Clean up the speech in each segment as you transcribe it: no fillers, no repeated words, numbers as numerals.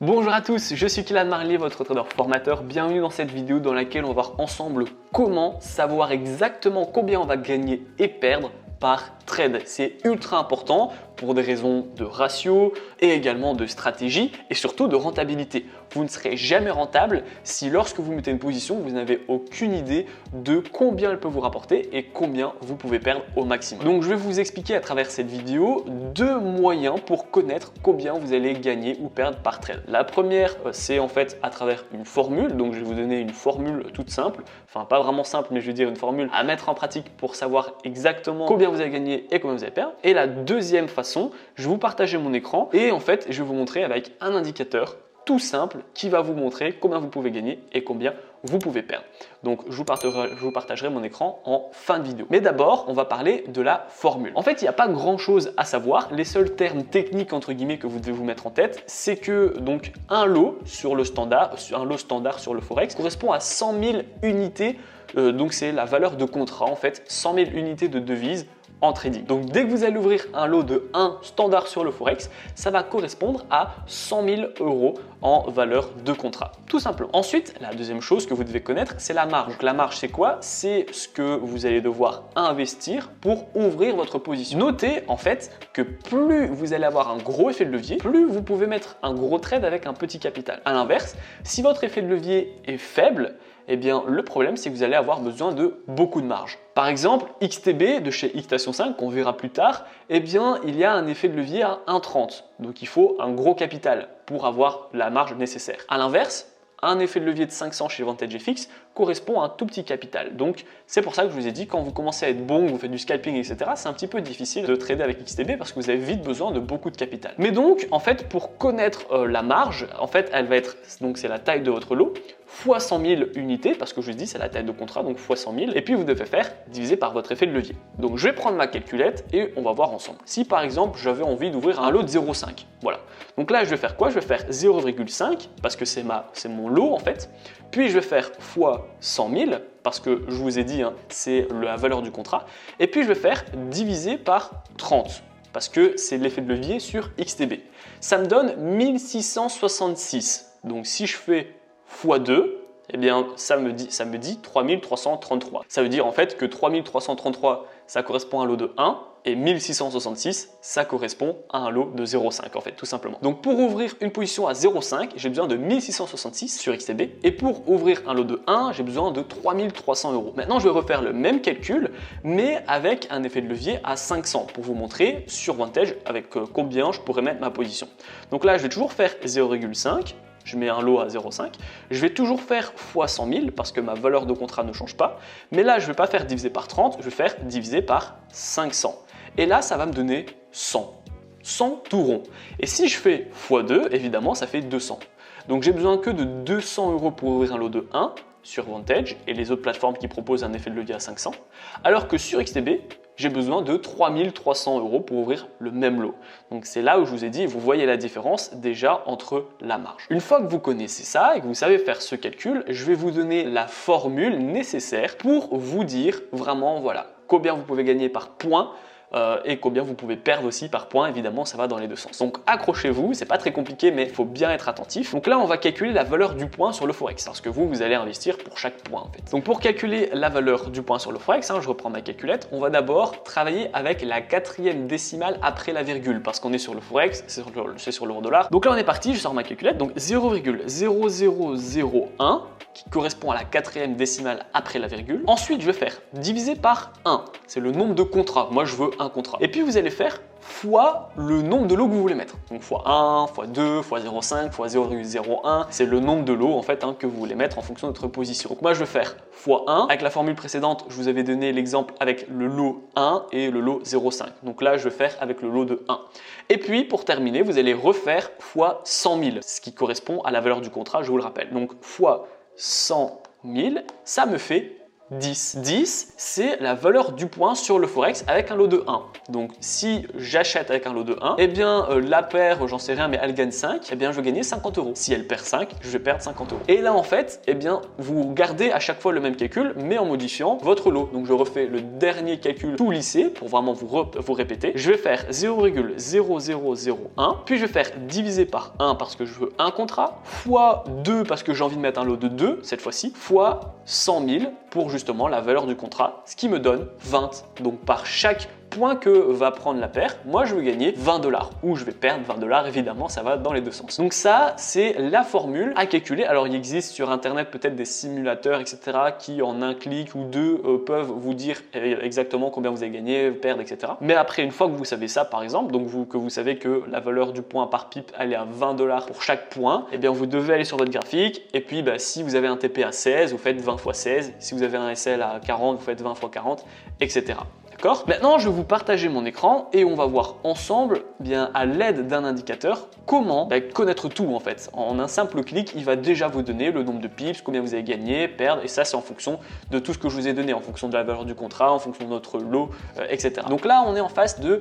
Bonjour à tous, je suis Kylian Marlier, votre trader formateur. Bienvenue dans cette vidéo dans laquelle on va voir ensemble comment savoir exactement combien on va gagner et perdre par trade. C'est ultra important pour des raisons de ratio et également de stratégie et surtout de rentabilité. Vous ne serez jamais rentable si lorsque vous mettez une position, vous n'avez aucune idée de combien elle peut vous rapporter et combien vous pouvez perdre au maximum. Donc je vais vous expliquer à travers cette vidéo deux moyens pour connaître combien vous allez gagner ou perdre par trade. La première, c'est en fait à travers une formule. Donc je vais vous donner une formule toute simple, enfin pas vraiment simple, mais je vais dire une formule à mettre en pratique pour savoir exactement combien vous allez gagner et combien vous allez perdre. Et la deuxième façon, je vais vous partager mon écran et en fait, je vais vous montrer avec un indicateur tout simple qui va vous montrer combien vous pouvez gagner et combien vous pouvez perdre. Donc je vous partagerai mon écran en fin de vidéo. Mais d'abord, on va parler de la formule. En fait, il n'y a pas grand chose à savoir. Les seuls termes techniques entre guillemets que vous devez vous mettre en tête, c'est que donc un lot sur le standard, un lot standard sur le Forex correspond à 100 000 unités. Donc c'est la valeur de contrat en fait, 100 000 unités de devises en trading. Donc dès que vous allez ouvrir un lot de 1 standard sur le Forex, ça va correspondre à 100 000 euros en valeur de contrat, tout simplement. Ensuite, la deuxième chose que vous devez connaître, c'est la marge. Donc la marge, c'est quoi? C'est ce que vous allez devoir investir pour ouvrir votre position. Notez en fait que plus vous allez avoir un gros effet de levier, plus vous pouvez mettre un gros trade avec un petit capital. À l'inverse, si votre effet de levier est faible, eh bien, le problème, c'est que vous allez avoir besoin de beaucoup de marge. Par exemple, XTB de chez Xtation 5, qu'on verra plus tard, eh bien, il y a un effet de levier à 1,30. Donc, il faut un gros capital pour avoir la marge nécessaire. À l'inverse, un effet de levier de 500 chez VantageFX correspond à un tout petit capital. Donc, c'est pour ça que je vous ai dit, quand vous commencez à être bon, vous faites du scalping, etc., c'est un petit peu difficile de trader avec XTB parce que vous avez vite besoin de beaucoup de capital. Mais donc, en fait, pour connaître la marge, en fait, elle va être, donc c'est la taille de votre lot, fois 100 000 unités, parce que je vous dis, c'est la taille de contrat, donc fois 100 000, et puis vous devez faire diviser par votre effet de levier. Donc, je vais prendre ma calculette et on va voir ensemble. Si, par exemple, j'avais envie d'ouvrir un lot de 0,5, voilà. Donc là, je vais faire quoi? Je vais faire 0,5, parce que c'est mon lot, en fait. Puis, je vais faire fois 100 000, parce que je vous ai dit, hein, c'est la valeur du contrat. Et puis, je vais faire diviser par 30, parce que c'est l'effet de levier sur XTB. Ça me donne 1666. Donc, si je fais x2, eh bien, ça me dit 3333. Ça veut dire en fait que 3333, ça correspond à un lot de 1 et 1666, ça correspond à un lot de 0,5 en fait, tout simplement. Donc pour ouvrir une position à 0,5, j'ai besoin de 1666 sur XTB et pour ouvrir un lot de 1, j'ai besoin de 3300 euros. Maintenant, je vais refaire le même calcul, mais avec un effet de levier à 500 pour vous montrer sur Vantage avec combien je pourrais mettre ma position. Donc là, je vais toujours faire 0,5. Je mets un lot à 0,5. Je vais toujours faire x 100 000 parce que ma valeur de contrat ne change pas. Mais là, je ne vais pas faire diviser par 30, je vais faire diviser par 500. Et là, ça va me donner 100. 100 tout rond. Et si je fais x2, évidemment, ça fait 200. Donc j'ai besoin que de 200 euros pour ouvrir un lot de 1 sur Vantage et les autres plateformes qui proposent un effet de levier à 500. Alors que sur XTB, j'ai besoin de 3300 euros pour ouvrir le même lot. Donc c'est là où je vous ai dit, vous voyez la différence déjà entre la marge. Une fois que vous connaissez ça et que vous savez faire ce calcul, je vais vous donner la formule nécessaire pour vous dire vraiment voilà combien vous pouvez gagner par point. Et combien vous pouvez perdre aussi par point, évidemment ça va dans les deux sens. Donc accrochez-vous, c'est pas très compliqué mais il faut bien être attentif. Donc là on va calculer la valeur du point sur le Forex parce que vous allez investir pour chaque point en fait. Donc pour calculer la valeur du point sur le Forex, je reprends ma calculette, on va d'abord travailler avec la 4e décimale après la virgule parce qu'on est sur le Forex, c'est sur l'euro-dollar. Donc là on est parti, je sors ma calculette, donc 0,0001 qui correspond à la 4e décimale après la virgule. Ensuite je vais faire diviser par 1, c'est le nombre de contrats, moi je veux un contrat. Et puis vous allez faire fois le nombre de lots que vous voulez mettre. Donc fois 1, fois 2, fois 0,5, fois 0,01, c'est le nombre de lots en fait que vous voulez mettre en fonction de votre position. Donc moi je vais faire fois 1. Avec la formule précédente, je vous avais donné l'exemple avec le lot 1 et le lot 0,5. Donc là je vais faire avec le lot de 1. Et puis pour terminer, vous allez refaire fois 100 000, ce qui correspond à la valeur du contrat, je vous le rappelle. Donc fois 100 000, ça me fait 10. 10, c'est la valeur du point sur le Forex avec un lot de 1. Donc si j'achète avec un lot de 1, eh bien la paire, j'en sais rien, mais elle gagne 5, eh bien je vais gagner 50 euros. Si elle perd 5, je vais perdre 50 euros. Et là en fait, eh bien vous gardez à chaque fois le même calcul, mais en modifiant votre lot. Donc je refais le dernier calcul tout lissé pour vraiment vous répéter. Je vais faire 0,0001, puis je vais faire diviser par 1 parce que je veux un contrat, fois 2 parce que j'ai envie de mettre un lot de 2 cette fois-ci, fois 100 000 pour justement la valeur du contrat, ce qui me donne 20. Donc par chaque point que va prendre la paire, moi je vais gagner 20 $, ou je vais perdre 20 $, évidemment ça va dans les deux sens. Donc ça c'est la formule à calculer. Alors il existe sur internet peut-être des simulateurs etc qui en un clic ou deux peuvent vous dire exactement combien vous avez gagné, perdre etc. Mais après une fois que vous savez ça par exemple, donc que vous savez que la valeur du point par pipe elle est à 20 $ pour chaque point, et bien vous devez aller sur votre graphique et puis si vous avez un TP à 16, vous faites 20 x 16, si vous avez un SL à 40, vous faites 20 x 40, etc. D'accord ? Maintenant, je vais vous partager mon écran et on va voir ensemble, bien à l'aide d'un indicateur, comment connaître tout en fait. En un simple clic, il va déjà vous donner le nombre de pips, combien vous avez gagné, perdre, et ça c'est en fonction de tout ce que je vous ai donné, en fonction de la valeur du contrat, en fonction de notre lot, etc. Donc là, on est en face du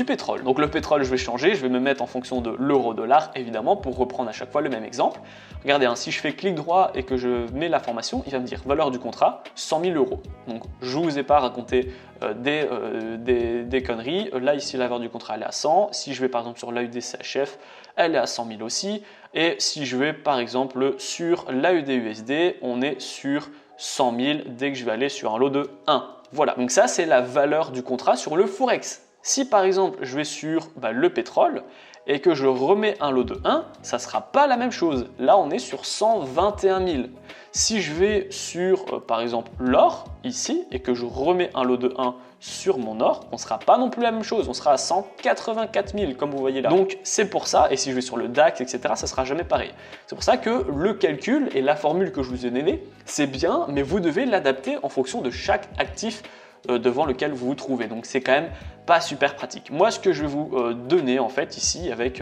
pétrole. Donc le pétrole, je vais changer, je vais me mettre en fonction de l'euro-dollar, évidemment, pour reprendre à chaque fois le même exemple. Regardez, si je fais clic droit et que je mets l'information, il va me dire valeur du contrat, 100 000 euros. Donc je ne vous ai pas raconté des conneries. Là, ici, la valeur du contrat, elle est à 100. Si je vais par exemple sur l'AUD-CHF, elle est à 100 000 aussi. Et si je vais par exemple sur l'AUD-USD, on est sur 100 000 dès que je vais aller sur un lot de 1. Voilà, donc ça, c'est la valeur du contrat sur le Forex. Si par exemple, je vais sur le pétrole et que je remets un lot de 1, ça ne sera pas la même chose. Là, on est sur 121 000. Si je vais sur, par exemple, l'or, ici, et que je remets un lot de 1 sur mon or, on ne sera pas non plus la même chose. On sera à 184 000, comme vous voyez là. Donc, c'est pour ça, et si je vais sur le DAX, etc., ça ne sera jamais pareil. C'est pour ça que le calcul et la formule que je vous ai donnée, c'est bien, mais vous devez l'adapter en fonction de chaque actif devant lequel vous vous trouvez. Donc c'est quand même pas super pratique. Moi, ce que je vais vous donner en fait ici avec,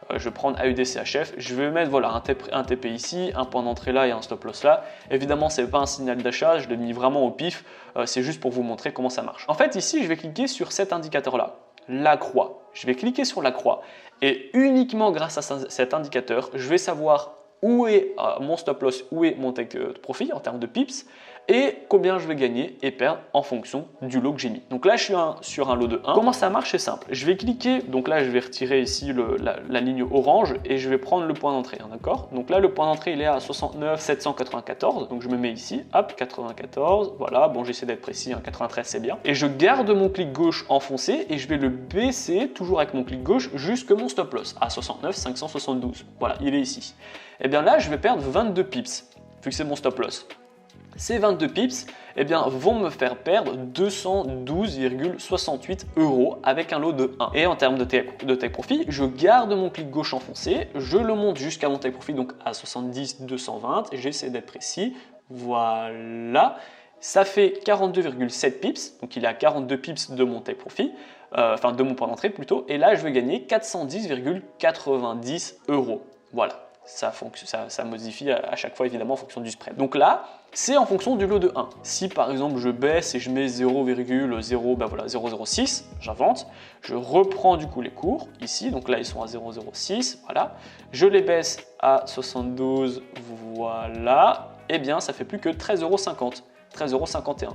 je vais prendre AUD-CHF, je vais mettre voilà un TP ici, un point d'entrée là et un stop loss là. Évidemment, c'est pas un signal d'achat, je l'ai mis vraiment au pif, c'est juste pour vous montrer comment ça marche. En fait, ici, je vais cliquer sur cet indicateur là, la croix. Je vais cliquer sur la croix et uniquement grâce à cet indicateur, je vais savoir où est mon stop loss, où est mon take profit en termes de pips et combien je vais gagner et perdre en fonction du lot que j'ai mis. Donc là, je suis sur un lot de 1. Comment ça marche? C'est simple. Je vais cliquer, donc là, je vais retirer ici la ligne orange et je vais prendre le point d'entrée, d'accord? Donc là, le point d'entrée, il est à 69 794. Donc je me mets ici, hop, 94, voilà. Bon, j'essaie d'être précis, 93, c'est bien. Et je garde mon clic gauche enfoncé et je vais le baisser, toujours avec mon clic gauche, jusque mon stop loss, à 69 572. Voilà, il est ici. Et bien là, je vais perdre 22 pips, vu que c'est mon stop loss. Ces 22 pips vont me faire perdre 212,68 € avec un lot de 1. Et en termes de take profit, je garde mon clic gauche enfoncé, je le monte jusqu'à mon take profit, donc à 70 220, j'essaie d'être précis, voilà. Ça fait 42,7 pips, donc il est à 42 pips de mon take profit, de mon point d'entrée plutôt, et là je vais gagner 410,90 €. Voilà. Ça modifie à chaque fois évidemment en fonction du spread. Donc là, c'est en fonction du lot de 1. Si par exemple je baisse et je mets 0,006, j'invente, je reprends du coup les cours ici, donc là ils sont à 0,06, voilà. Je les baisse à 72, voilà, et bien ça fait plus que 13,50 €, 13,51 €.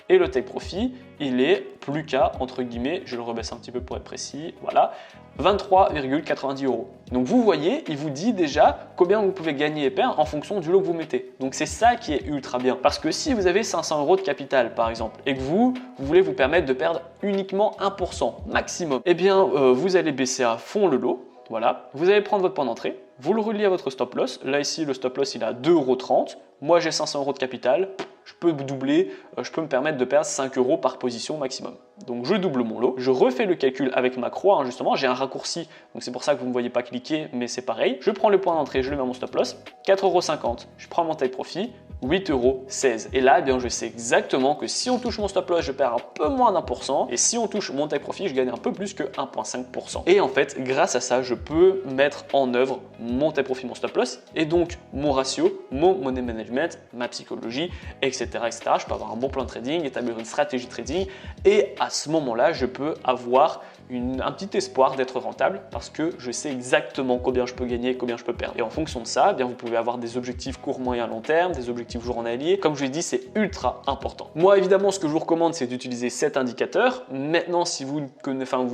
Et le take profit, il est plus qu'à, entre guillemets, je le rebaisse un petit peu pour être précis, voilà, 23,90 €. Donc vous voyez, il vous dit déjà combien vous pouvez gagner et perdre en fonction du lot que vous mettez. Donc c'est ça qui est ultra bien. Parce que si vous avez 500 € de capital par exemple, et que vous voulez vous permettre de perdre uniquement 1% maximum, eh bien vous allez baisser à fond le lot. Voilà, vous allez prendre votre point d'entrée, vous le reliez à votre stop loss. Là ici, le stop loss il est à 2,30 €. Moi j'ai 500 € de capital, je peux doubler, je peux me permettre de perdre 5 € par position maximum. Donc je double mon lot, je refais le calcul avec ma croix, justement, j'ai un raccourci, donc c'est pour ça que vous ne me voyez pas cliquer, mais c'est pareil. Je prends le point d'entrée, je le mets à mon stop loss, 4,50 €, je prends mon take profit, 8,16 €. Et là, eh bien, je sais exactement que si on touche mon stop loss, je perds un peu moins d'1%. Et si on touche mon take profit, je gagne un peu plus que 1,5%. Et en fait, grâce à ça, je peux mettre en œuvre mon take profit, mon stop loss, et donc mon ratio, mon money management, ma psychologie, etc., etc. Je peux avoir un bon plan de trading, établir une stratégie de trading. Et à ce moment-là, je peux avoir un petit espoir d'être rentable parce que je sais exactement combien je peux gagner, combien je peux perdre. Et en fonction de ça, eh bien, vous pouvez avoir des objectifs court, moyen, long terme, des objectifs journaliers. Comme je l'ai dit, c'est ultra important. Moi, évidemment, ce que je vous recommande, c'est d'utiliser cet indicateur. Maintenant, si vous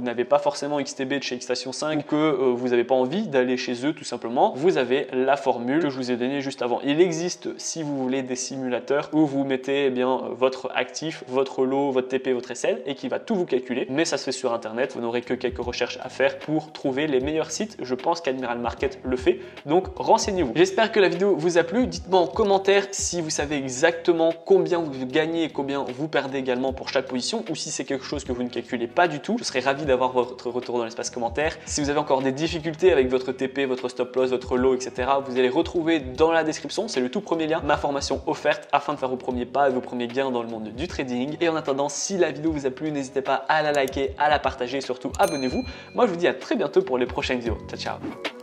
n'avez pas forcément XTB de chez Xstation 5 ou que vous n'avez pas envie d'aller chez eux tout simplement, vous avez la formule que je vous ai donnée juste avant. Il existe, si vous voulez, des simulateurs où vous mettez votre actif, votre lot, votre TP, votre SL et qui va tout vous calculer. Mais ça se fait sur Internet. Vous n'aurez que quelques recherches à faire pour trouver les meilleurs sites. Je pense qu'Admiral Market le fait, donc renseignez-vous. J'espère que la vidéo vous a plu. Dites-moi en commentaire si vous savez exactement combien vous gagnez et combien vous perdez également pour chaque position, ou si c'est quelque chose que vous ne calculez pas du tout. Je serais ravi d'avoir votre retour dans l'espace commentaire. Si vous avez encore des difficultés avec votre TP, votre stop loss, votre lot, etc., vous allez retrouver dans la description, c'est le tout premier lien, ma formation offerte afin de faire vos premiers pas et vos premiers gains dans le monde du trading. Et en attendant, si la vidéo vous a plu, n'hésitez pas à la liker, à la partager et surtout abonnez-vous. Moi, je vous dis à très bientôt pour les prochaines vidéos. Ciao, ciao.